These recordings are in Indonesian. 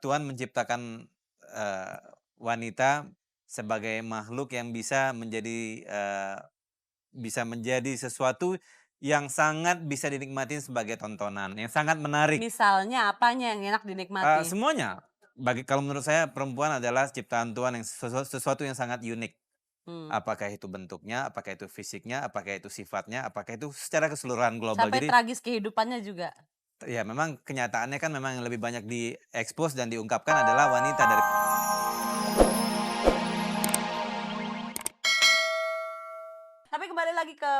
Tuhan menciptakan, wanita sebagai makhluk yang bisa menjadi sesuatu yang sangat bisa dinikmatin sebagai tontonan, yang sangat menarik. Misalnya apanya yang enak dinikmati? Semuanya. Kalau menurut saya perempuan adalah ciptaan Tuhan yang sesuatu yang sangat unik. Mmm, Apakah itu bentuknya, apakah itu fisiknya, apakah itu sifatnya, apakah itu secara keseluruhan global. sampai Jadi, tragis kehidupannya juga? ya memang kenyataannya kan memang yang lebih banyak diekspos dan diungkapkan adalah wanita dari. Tapi kembali lagi ke,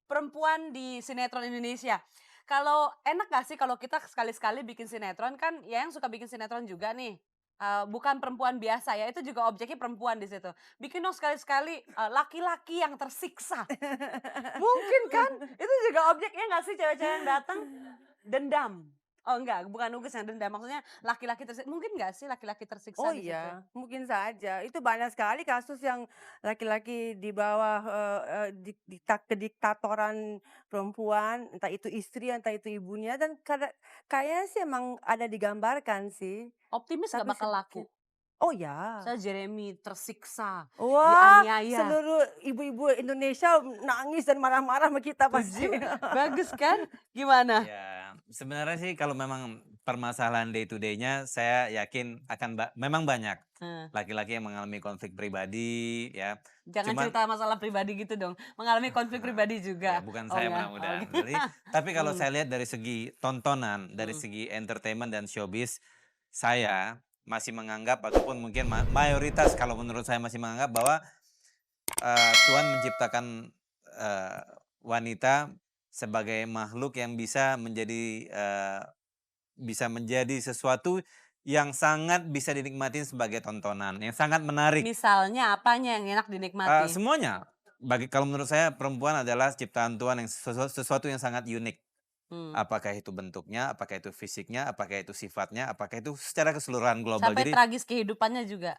perempuan di sinetron Indonesia. Kalau enak nggak sih kalau kita sekali-sekali bikin sinetron kan ya yang suka bikin sinetron juga nih, bukan perempuan biasa ya, itu juga objeknya perempuan di situ. Bikin dong sekali-sekali, laki-laki yang tersiksa. Mungkin kan? Itu juga objeknya nggak sih cewek-cewek yang datang? Dendam. Oh enggak, bukan Ugus yang dendam, maksudnya laki-laki mungkin nggak sih laki-laki tersiksa Oh di situ? iya, mungkin saja. Itu banyak sekali kasus yang laki-laki di bawah, kediktatoran perempuan, entah itu istri, entah itu ibunya dan kayaknya sih emang ada digambarkan sih, Optimis nggak tapi bakal laku? sedikit. Oh ya. Misalnya Jeremy tersiksa, Wah, dianiaya. seluruh ibu-ibu Indonesia nangis dan marah-marah sama kita pasti. Setuju, bagus kan? Gimana? Ya, sebenarnya sih kalau memang permasalahan day to day-nya saya yakin akan memang banyak Eee, laki-laki yang mengalami konflik pribadi ya. Jangan Cuman cerita masalah pribadi gitu dong, mengalami konflik pribadi ya juga? bukan Oh saya enggak? Oh mudah-mudahan. gitu. Jadi tapi kalau Mmm, saya lihat dari segi tontonan, dari mhm. segi entertainment dan showbiz, saya masih menganggap ataupun mungkin mayoritas kalau menurut saya masih menganggap bahwa Tuhan menciptakan, eee, wanita sebagai makhluk yang bisa menjadi sesuatu yang sangat bisa dinikmatin sebagai tontonan, yang sangat menarik. Misalnya apanya yang enak dinikmati? Semuanya. Kalau menurut saya perempuan adalah ciptaan Tuhan yang sesuatu yang sangat unik. Mmm, Apakah itu bentuknya, apakah itu fisiknya, apakah itu sifatnya, apakah itu secara keseluruhan global. sampai Jadi, tragis kehidupannya juga?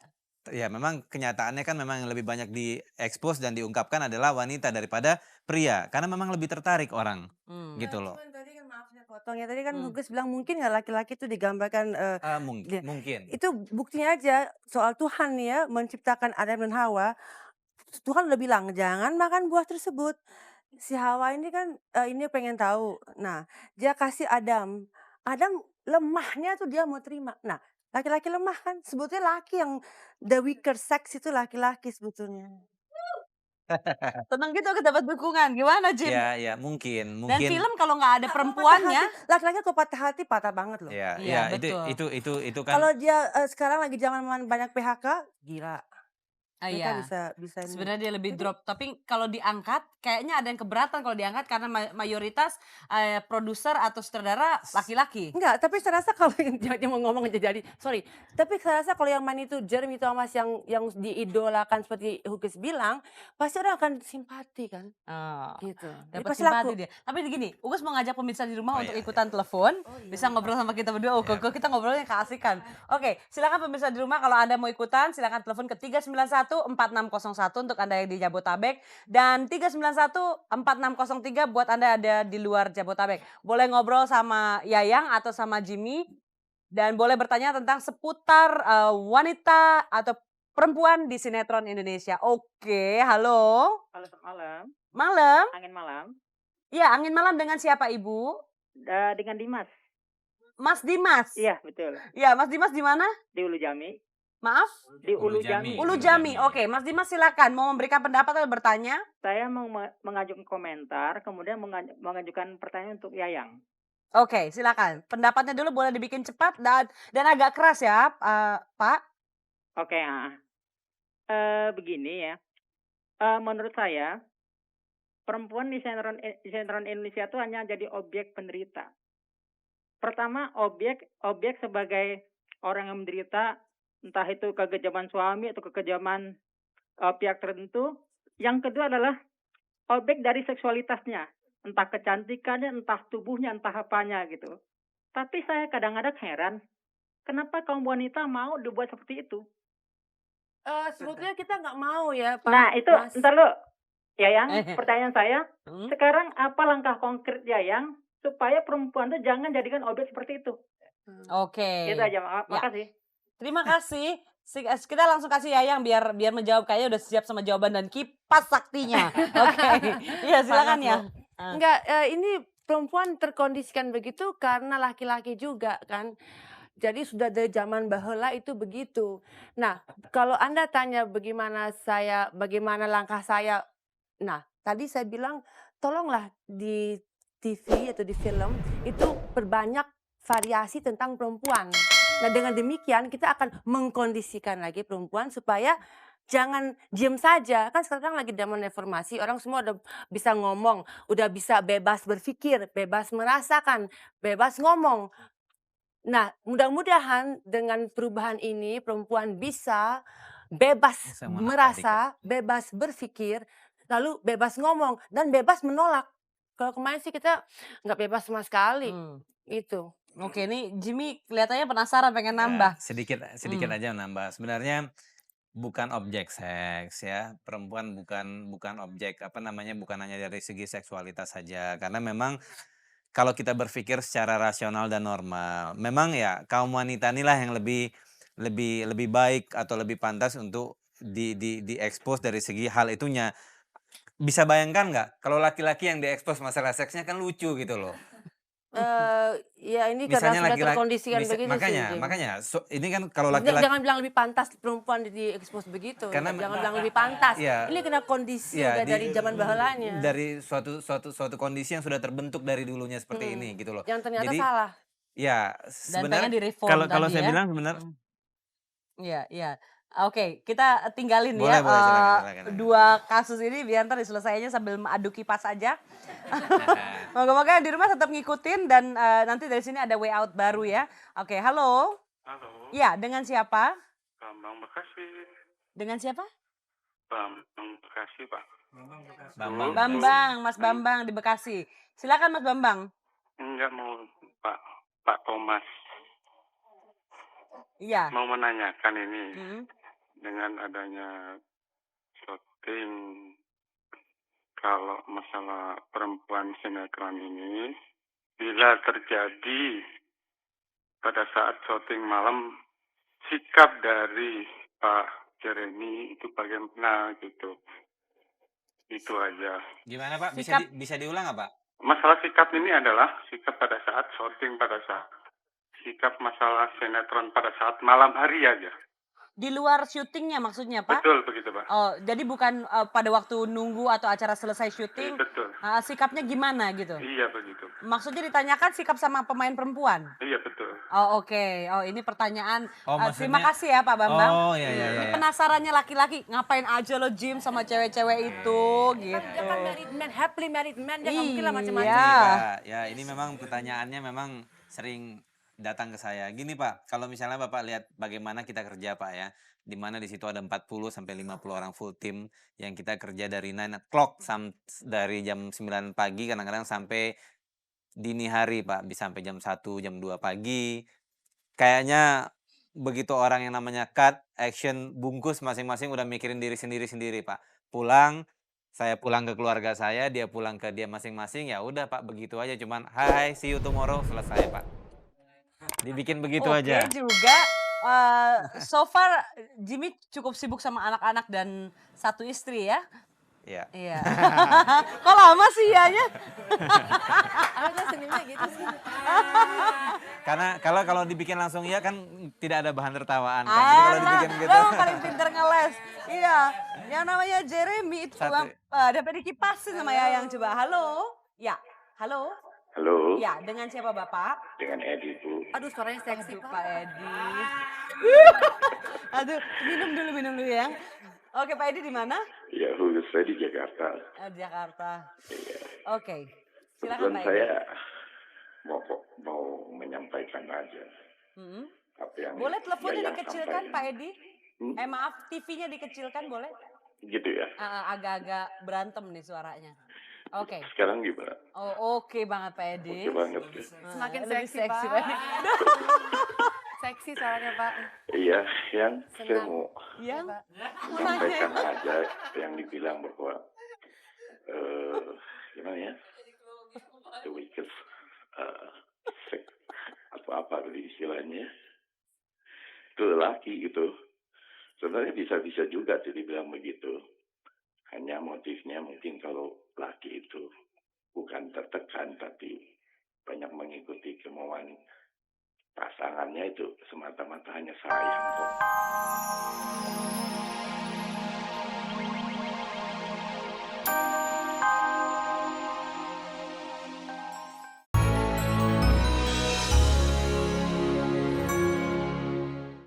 ya memang kenyataannya kan memang yang lebih banyak diekspos dan diungkapkan adalah wanita daripada pria, karena memang lebih tertarik orang, Mmm, gitu Enggak, loh. cuman tadi kan maaf saya potong ya, tadi kan mmm. Huges bilang mungkin nggak laki-laki itu digambarkan, dia Mungkin. itu buktinya aja soal Tuhan nih ya menciptakan Adam dan Hawa, Tuhan udah bilang, "Jangan makan buah tersebut." Si Hawa ini kan, ini pengen tahu. Nah, dia kasih Adam. Adam lemahnya tuh dia mau terima. Nah, laki-laki lemah kan, sebetulnya laki yang the weaker sex itu laki-laki sebetulnya. Seneng gitu aku dapat dukungan, gimana Jim? Ya ya, mungkin Dan mungkin. film kalau nggak ada Kalau patah perempuannya hati, laki-laki kalau patah hati, patah banget loh. Ya iya ya, itu betul. itu itu itu kan. Kalau dia, sekarang lagi zaman banyak PHK, gila. Ah, Mereka iya. bisa ini. Sebenarnya dia lebih Jadi drop, tapi kalau diangkat kayaknya ada yang keberatan kalau diangkat karena mayoritas, produser atau sutradara laki-laki. enggak, tapi saya rasa kalau yang dia mau ngomong aja jadi, sorry. Tapi saya rasa kalau yang main itu Jeremy Thomas yang diidolakan seperti Hugis bilang, pasti orang akan simpati kan, Oh, gitu. Jadi dapat pasti simpati laku. dia. Tapi gini, Ugus mau ngajak pemirsa di rumah Oh untuk ya ya. ikutan telepon, Oh iya bisa lupa. ngobrol sama kita berdua. Oh, Ya. kok kita ngobrolnya keasikan. Oke, silakan pemirsa di rumah kalau Anda mau ikutan, silakan telepon ke 391 4601 untuk Anda yang di Jabotabek dan 391 4603 buat Anda ada di luar Jabotabek. Boleh ngobrol sama Yayang atau sama Jimmy dan boleh bertanya tentang seputar, wanita atau perempuan di sinetron Indonesia. Oke, halo, Halo, selamat malam. malam. Angin malam, Iya, angin malam dengan siapa Ibu? dengan Dimas. Mas Dimas? Iya, betul. Iya, Mas Dimas di mana? Di Ulu Jami. Maaf? Di Ulu Ulu Jami, Jami. Ulu Ulu Jami. Jami. Oke, Mas Dimas silakan mau memberikan pendapat atau bertanya? Saya mau mengajukan komentar, kemudian mengajukan pertanyaan untuk Yayang. Oke, silakan. Pendapatnya dulu boleh dibikin cepat dan agak keras ya, Pak. Oke, begini ya. Menurut saya, perempuan di sinetron Indonesia itu hanya jadi objek penderita. Pertama, objek sebagai orang yang menderita, entah itu kekejaman suami atau kekejaman pihak tertentu. Yang kedua adalah objek dari seksualitasnya, entah kecantikannya, entah tubuhnya, entah apanya gitu. Tapi saya kadang-kadang heran, kenapa kaum wanita mau dibuat seperti itu? Sebetulnya kita nggak mau ya Nah, Pak, itu Mas. entar lo, Yayang, pertanyaan saya, Hmm? sekarang apa langkah konkret Yayang supaya perempuan itu jangan jadikan objek seperti itu? Oke. Itu aja, Ya, makasih. terima kasih. Kita langsung kasih Yayang biar menjawab, kayaknya udah siap sama jawaban dan kipas saktinya. Oke. Iya, silakan Panas ya. loh. Enggak, ini perempuan terkondisikan begitu karena laki-laki juga kan. Jadi sudah dari zaman bahula itu begitu. Nah, kalau Anda tanya bagaimana langkah saya, nah tadi saya bilang tolonglah di TV atau di film itu perbanyak variasi tentang perempuan. Nah, dengan demikian kita akan mengkondisikan lagi perempuan supaya jangan diem saja. Kan sekarang lagi zaman reformasi, orang semua udah bisa ngomong, udah bisa bebas berpikir, bebas merasakan, bebas ngomong. Nah, mudah-mudahan dengan perubahan ini perempuan bisa bebas Saya mau nambah dikit. merasa, bebas berpikir, lalu bebas ngomong dan bebas menolak. Kalau kemarin sih kita nggak bebas sama sekali, itu. Oke, ini Jimmy kelihatannya penasaran pengen Ya, nambah. sedikit aja nambah. Sebenarnya bukan objek seks ya, perempuan bukan objek, apa namanya, bukan hanya dari segi seksualitas saja. Karena memang kalau kita berpikir secara rasional dan normal, memang ya kaum wanita inilah yang lebih baik atau lebih pantas untuk diekspos dari segi hal itunya. Bisa bayangkan nggak kalau laki-laki yang diekspos masalah seksnya, kan lucu gitu loh. Ya ini karena Misalnya sudah laki-laki, terkondisikan begitu sih, Jim. makanya ini kan kalau Maksudnya laki-laki, jangan bilang lebih pantas perempuan diekspos begitu. Karena Jangan bilang lebih pantas. Iya. Ini kena kondisi ya udah dari zaman bahulanya. dari suatu kondisi yang sudah terbentuk dari dulunya seperti ini gitu loh. Yang ternyata Jadi salah. ya Dan sebenarnya pengen direform kalau tadi saya ya. bilang sebenarnya Iya, iya. Oke, kita tinggalin Boleh, ya boleh, silakan. dua kasus ini biar ntar diselesainya sambil adu kipas aja. Moga-moga yang di rumah tetap ngikutin dan nanti dari sini ada way out baru ya. Oke, halo. Halo, Ya, dengan siapa? Bambang Bekasi. Dengan siapa? Bambang Bekasi, Pak. Bambang. Bambang, Mas Bambang di Bekasi. Silakan Mas Bambang. Enggak mau Pak Thomas. Iya. Mau menanyakan ini Mm. dengan adanya syuting kalau masalah perempuan sinetron ini bila terjadi pada saat syuting malam sikap dari Pak Jeremy itu bagaimana gitu. Itu aja. Gimana Pak? Sikap- Bisa diulang nggak Pak? Masalah sikap ini adalah sikap pada saat syuting, pada saat sikap masalah sinetron pada saat malam hari aja. Di luar syutingnya maksudnya Pak? Betul begitu Pak. Oh, jadi bukan pada waktu nunggu atau acara selesai syuting, Betul. sikapnya gimana gitu? Iya begitu. Maksudnya ditanyakan sikap sama pemain perempuan? Iya betul. Oh oke, oh ini pertanyaan. Oh, Terima maksudnya- kasih ya Pak Bambang. Oh, iya, iya, Ini iya. penasarannya laki-laki ngapain aja lo gym sama cewek-cewek itu Dia gitu. kan married man, happily married man, dia nggak mungkin lah macam-macam. Iya. Pak, ya ini memang pertanyaannya memang sering datang ke saya. Gini Pak, kalau misalnya Bapak lihat bagaimana kita kerja Pak ya, di mana di situ ada 40 sampai 50 orang full team yang kita kerja dari 9 o'clock dari jam 9 pagi kadang-kadang sampai dini hari Pak, bisa sampai jam 1, jam 2 pagi. Kayaknya begitu orang yang namanya cut, action, bungkus masing-masing udah mikirin diri sendiri-sendiri Pak. Pulang, saya pulang ke keluarga saya, dia pulang ke dia masing-masing, ya udah Pak, begitu aja, cuman hai, see you tomorrow, selesai Pak. Dibikin begitu Oke aja. juga. So far Jimmy cukup sibuk sama anak-anak dan satu istri ya. Iya. Iya. Kok lama sih ianya? Aku senyumnya gitu sih. Karena kalau dibikin langsung iya kan tidak ada bahan tertawaan kan. Jadi kalau dibikin gitu. Lo paling pinter ngeles. Iya, yang namanya Jeremy itu Satu. dapat dikipasin sama Yayang coba. Halo? Ya, halo? Halo, Ya, dengan siapa Bapak? dengan Edi Bu. Aduh suaranya seksi Aduh Pak. Pak Edi. Aduh, minum dulu ya. Oke, Pak Edi di mana? Ya, khusus saya di Jakarta. Di Jakarta. Iya. Oke. Silakan Kebetulan Pak Edi. saya mau menyampaikan aja Mm-mm. apa yang Boleh teleponnya Yayang dikecilkan Pak sampaikan. Edi? Hmm? Maaf, TV-nya dikecilkan boleh? Gitu ya. Agak-agak berantem nih suaranya. Oke. Sekarang gimana? Oh, oke banget Pak Edi. Oke banget ya. Semakin Lebih seksi, Pak. Pak. Seksi suaranya Pak. Iya, yang saya Senang. mau Yang sampaikan aja yang dibilang bahwa gimana ya, the weakest sex atau apa tadi ke laki gitu. Sebenarnya bisa-bisa juga sih dibilang begitu. Hanya motifnya mungkin kalau laki itu bukan tertekan tapi banyak mengikuti kemauan pasangannya itu semata-mata hanya sayang kok.